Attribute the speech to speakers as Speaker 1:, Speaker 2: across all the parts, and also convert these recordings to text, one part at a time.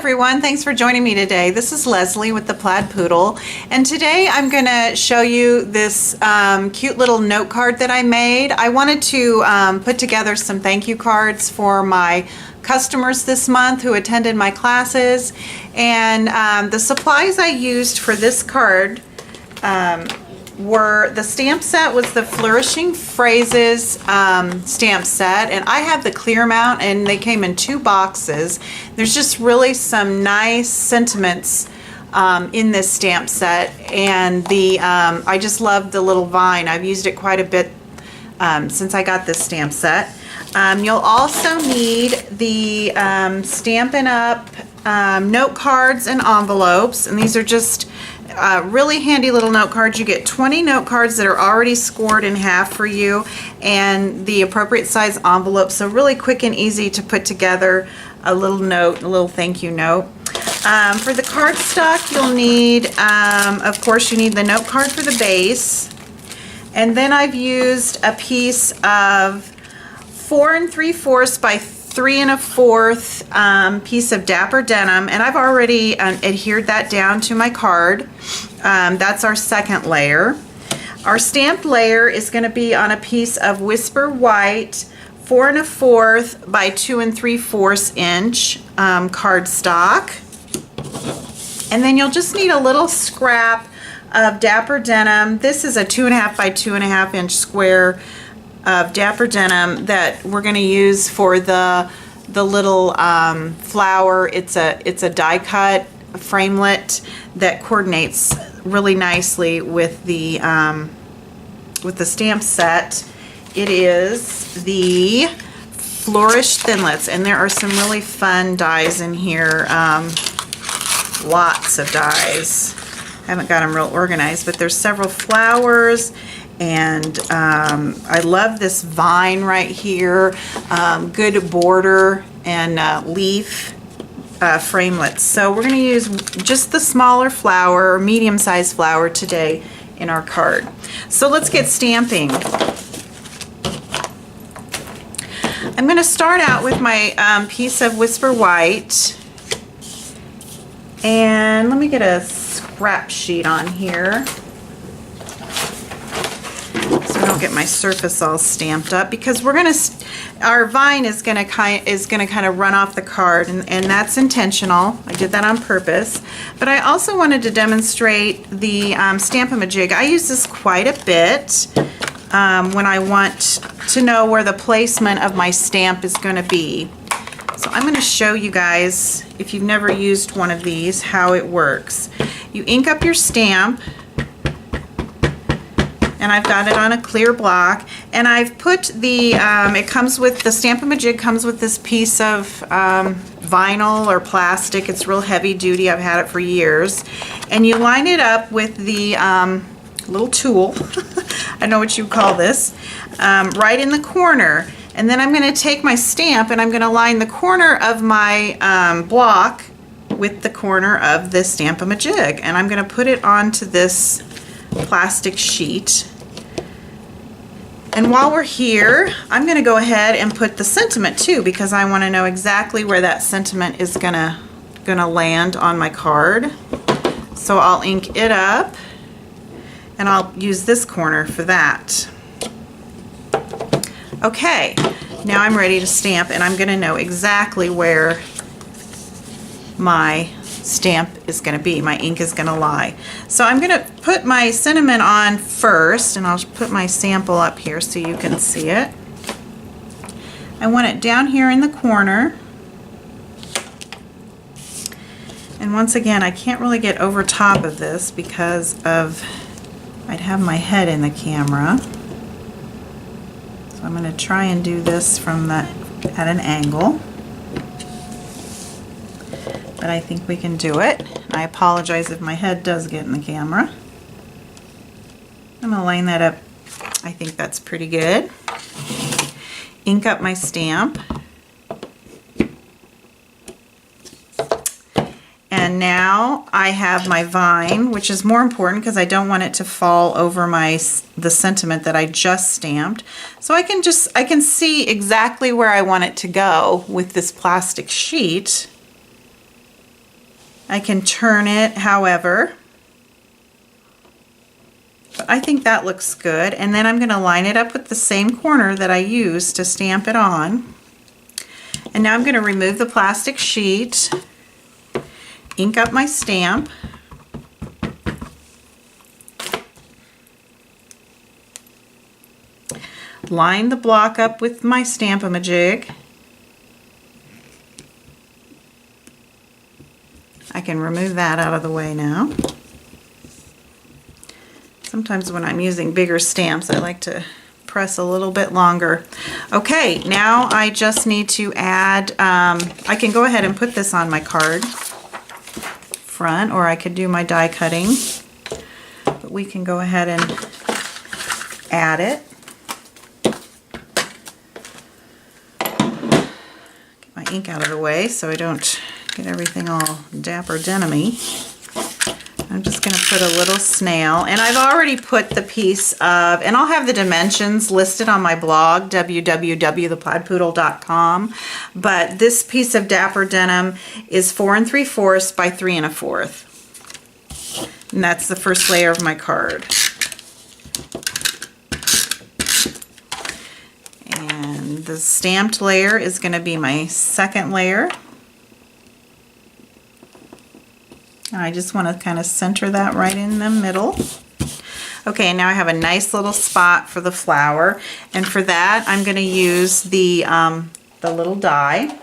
Speaker 1: everyone, thanks for joining me today. This is Leslie with the Plaid Poodle, and today I'm going to show you this cute little note card that I made. I wanted to put together some thank you cards for my customers this month who attended my classes, and the supplies I used for this card were the stamp set was the Flourishing Phrases stamp set, and I have the clear amount, and they came in 2 boxes. There's just really some nice sentiments in this stamp set, and the I just love the little vine. I've used it quite a bit since I got this stamp set. You'll also need the Stampin' Up! Note cards and envelopes, and these are just really handy little note cards. You get 20 note cards that are already scored in half for you, and the appropriate size envelope, so really quick and easy to put together a little note, a little thank you note. For the cardstock, you'll need, of course, you need the note card for the base, and then I've used a piece of 4 3/4 by 3 1/4 piece of Dapper denim, and I've already adhered that down to my card. That's our second layer. Our stamped layer is going to be on a piece of Whisper White 4 1/4 by 2 3/4 inch cardstock, and then you'll just need a little scrap of Dapper denim. This is a 2 1/2 by 2 1/2 inch square of Dapper denim that we're going to use for the little flower. It's a die cut framelit that coordinates really nicely with the stamp set. It is the Flourish Thinlits, and there are some really fun dies in here. Lots of dies. I haven't got them real organized, but there's several flowers. And I love this vine right here, good border and leaf framelits. So we're going to use just the smaller flower, medium-sized flower today in our card. So let's get stamping. I'm going to start out with my piece of Whisper White, and let me get a scrap sheet on here. I don't get my surface all stamped up, because we're gonna our vine is gonna kind of run off the card, and that's intentional. I did that on purpose. But I also wanted to demonstrate the Stamp-a-ma-jig. I use this quite a bit when I want to know where the placement of my stamp is going to be. So I'm going to show you guys, if you've never used one of these, how it works. You ink up your stamp, and I've got it on a clear block, and I've put the, it comes with, the Stamp-a-ma-jig comes with this piece of vinyl or plastic. It's real heavy duty. I've had it for years. And you line it up with the little tool, I know what you call this, right in the corner. And then I'm going to take my stamp, and I'm going to line the corner of my block with the corner of the Stamp-a-ma-jig, and I'm going to put it onto this plastic sheet. And while we're here, I'm going to go ahead and put the sentiment too, because I want to know exactly where that sentiment is gonna land on my card. So I'll ink it up, and I'll use this corner for that. Okay, now I'm ready to stamp, and I'm going to know exactly where my stamp is going to be, my ink is going to lie. So I'm going to put my cinnamon on first, and I'll put my sample up here so you can see it. I want it down here in the corner, and once again, I can't really get over top of this because of I'd have my head in the camera. So I'm going to try and do this from at an angle. But I think we can do it. I apologize if my head does get in the camera. I'm going to line that up. I think that's pretty good. Ink up my stamp. And now I have my vine, which is more important because I don't want it to fall over the sentiment that I just stamped. So I can see exactly where I want it to go with this plastic sheet. I can turn it however. But I think that looks good. And then I'm going to line it up with the same corner that I used to stamp it on. And now I'm going to remove the plastic sheet, ink up my stamp, line the block up with my Stamp-a-ma-jig. I can remove that out of the way now. Sometimes when I'm using bigger stamps, I like to press a little bit longer. Okay, now I just need to add, I can go ahead and put this on my card front, or I could do my die cutting, but we can go ahead and add it. Get my ink out of the way so I don't get everything all Dapper Denim-y. I'm just going to put a little snail, and I've already put the piece of, and I'll have the dimensions listed on my blog, www.theplaidpoodle.com, but this piece of Dapper Denim is 4 3/4 by 3 1/4, and that's the first layer of my card. And the stamped layer is going to be my second layer. I just want to kind of center that right in the middle. Okay, now I have a nice little spot for the flower, and for that I'm going to use the little die.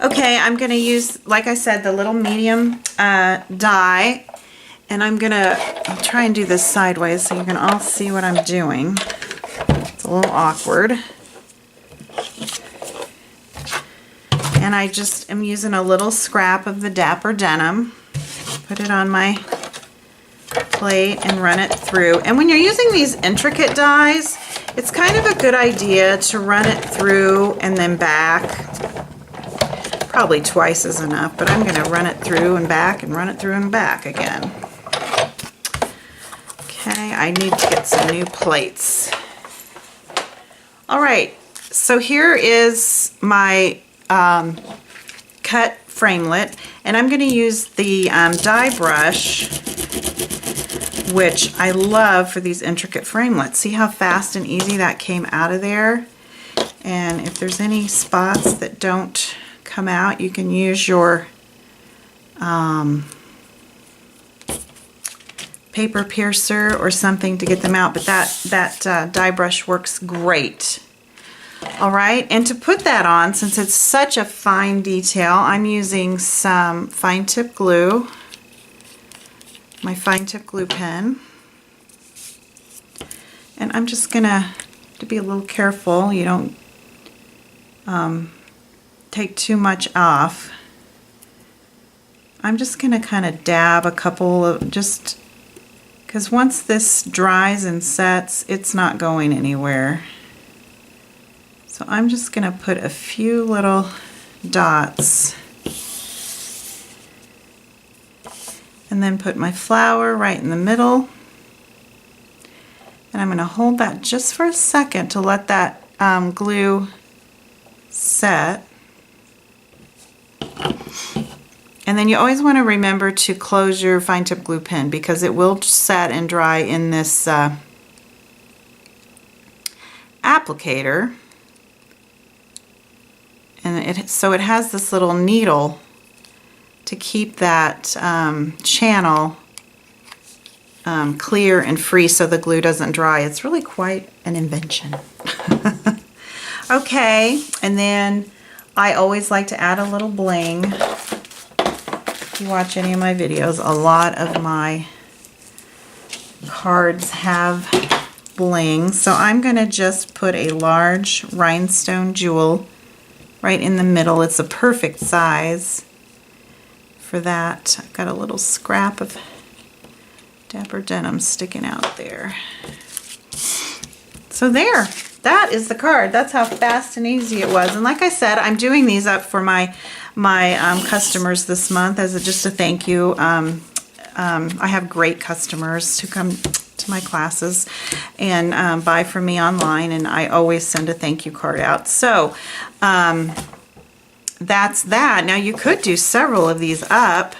Speaker 1: Okay, I'm going to use, like I said, the little medium die, and I'll try and do this sideways so you can all see what I'm doing. It's a little awkward. And I just am using a little scrap of the Dapper Denim. Put it on my plate and run it through. And when you're using these intricate dies, it's kind of a good idea to run it through and then back. Probably twice is enough, but I'm going to run it through and back and run it through and back again. Okay, I need to get some new plates. All right, so here is my cut framelit, and I'm going to use the die brush, which I love for these intricate framelits. See how fast and easy that came out of there? And if there's any spots that don't come out, you can use your paper piercer or something to get them out, but that die brush works great. All right, and to put that on, since it's such a fine detail, I'm using some fine tip glue, my fine tip glue pen, and I'm just gonna be a little careful you don't take too much off. I'm just gonna kind of dab a couple of, just because once this dries and sets, it's not going anywhere. So I'm just going to put a few little dots and then put my flower right in the middle. And I'm going to hold that just for a second to let that glue set. And then you always want to remember to close your fine tip glue pen because it will set and dry in this applicator. And so it has this little needle to keep that channel clear and free so the glue doesn't dry. It's really quite an invention. Okay, and then I always like to add a little bling. If you watch any of my videos, a lot of my cards have bling. So I'm going to just put a large rhinestone jewel right in the middle. It's a perfect size for that. I've got a little scrap of Dapper Denim sticking out there. So there, that is the card. That's how fast and easy it was. And like I said, I'm doing these up for my customers this month as just a thank you. I have great customers who come to my classes and buy from me online, and I always send a thank you card out. So that's that. Now you could do several of these up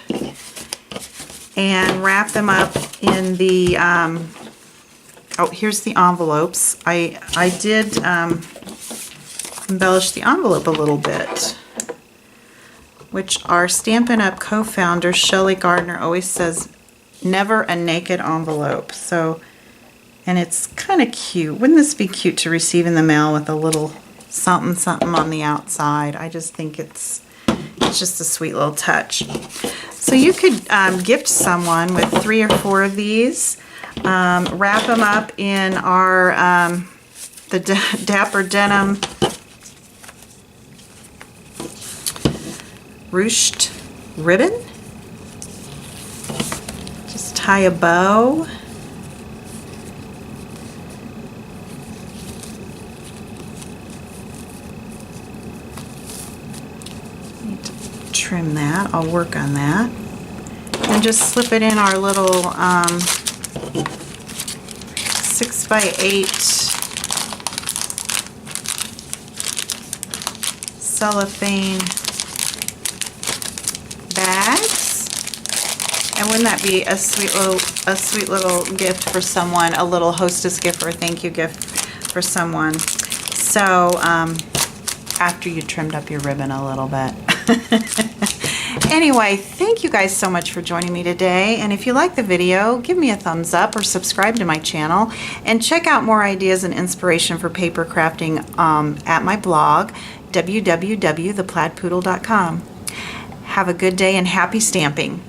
Speaker 1: and wrap them up in the, oh, here's the envelopes. I did embellish the envelope a little bit, which our Stampin' Up! Co-founder, Shelley Gardner, always says, never a naked envelope. So, and it's kind of cute. Wouldn't this be cute to receive in the mail with a little something something on the outside? I just think it's just a sweet little touch. So you could gift someone with 3 or 4 of these. Wrap them up in our the Dapper Denim Ruched ribbon. Just tie a bow. Need to trim that. I'll work on that. And just slip it in our little 6x8 cellophane bags. And wouldn't that be a sweet little gift for someone, a little hostess gift or a thank you gift for someone. So after you trimmed up your ribbon a little bit. Anyway, thank you guys so much for joining me today, and if you like the video, give me a thumbs up or subscribe to my channel, and check out more ideas and inspiration for paper crafting at my blog, www.theplaidpoodle.com. Have a good day and happy stamping!